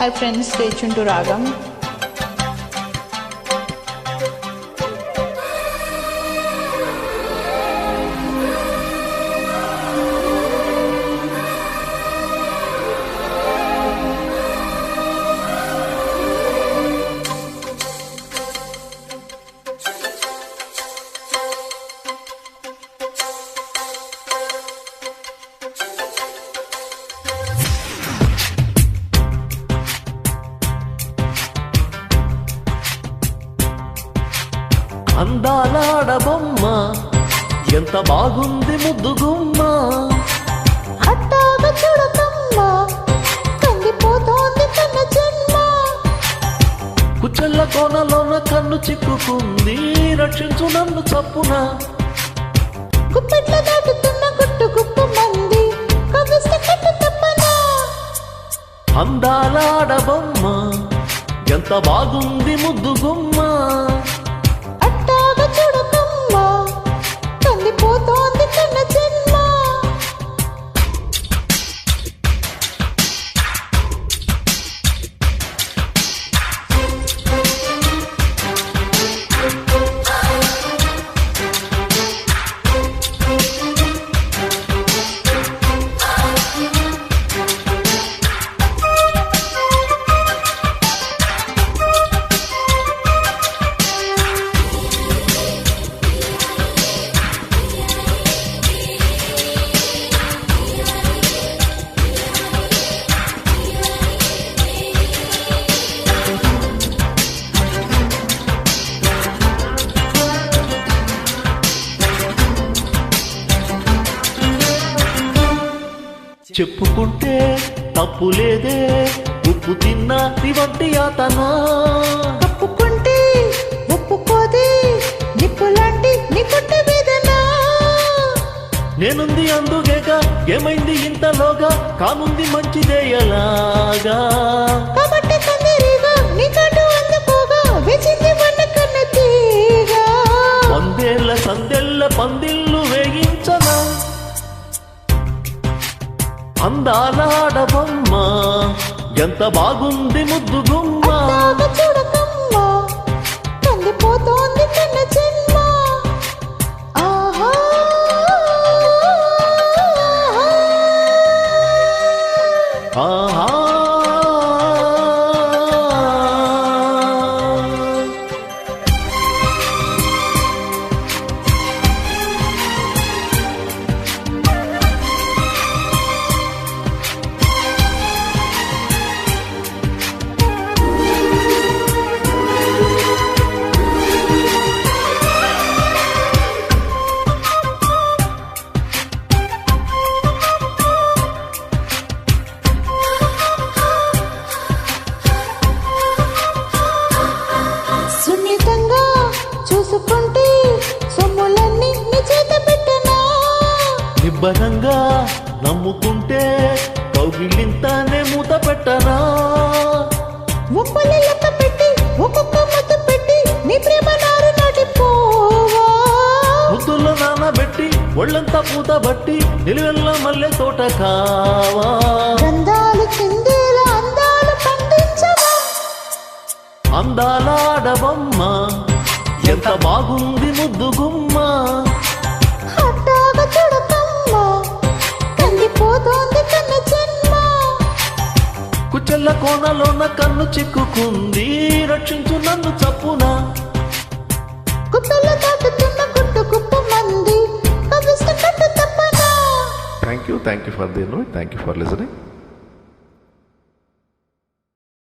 Hi friends, stay tuned to Ragam. అందాలాడబొమ్మ ఎంత బాగుంది ముద్దుగుమ్మ, అట్టాగా చూడకమ్మ కందిపోతోంది కన్న జన్మ. కుచెల్ల కోనలోన కన్ను చిక్కుకుంది, రక్షించు నన్ను చప్పున. గుప్పెట్ల దాటుతున్న గుట్టు గుప్పు మంది కవిస్తే కట్టు తప్పనా. అందాలాడబొమ్మ ఎంత బాగుంది ముద్దుగుమ్మ, చూడకమ్మ కందిపోతోంది కన్న జన్మ. చెప్పుకుంటే తప్పు లేదే, ఉప్పు తిన్నా వంటి యాతన. తప్పుకుంటే ఒప్పుకోదే నిప్పులాంటి నిపుట్ట వేదన. నేనుంది అందుకేగా ఏమైంది ఇంతలోగా, కానుంది మంచిదే ఎలాగా. కాబట్టి కందిరీగా నీ కాటు అందుకోగా వేచింది వన్న కన్న తీగా. వందేళ్ల సందెళ్ళ పందిళ్ళు వేయించనా. అందాలాడబొమ్మ ఎంత బాగుంది ముద్దుగుమ్మ, చూడకమ్మ కందిపోతోంది కన్న జన్మ. ఆహా ఆహా సున్నితంగా చూసుకుంటే సొమ్ములన్నీ నీ చేత పెట్టనా. నిబ్బరంగా నమ్ముకుంటే కౌగిలింతానే మూత పెట్టనా. ముప్పలు లెక్క పెట్టి ఒక్కొక్క ముద్దు పెట్టి నీ ప్రేమ నారు నాటిపోవా. ముద్దుల్లో నానబెట్టి ఒళ్ళంతా పూత బట్టి నిలువెల్ల మల్లె తోట కావా. గంధాలు చిందేల అందాలు పండించవా. అందాలాడబొమ్మ ఎంత బాగుంది ముద్దుగుమ్మ, అట్టాగా చూడకమ్మ కందిపోతోంది కన్న జన్మ. కుచెల్ల కోనలోన కన్ను చిక్కుకుంది, రక్షించు నన్ను చప్పున. గుప్పెలు దాటుతున్న గుట్టు గుప్పు మంది కవిస్తే కట్టు తప్పనా. Thank you for the invite. Thank you for listening.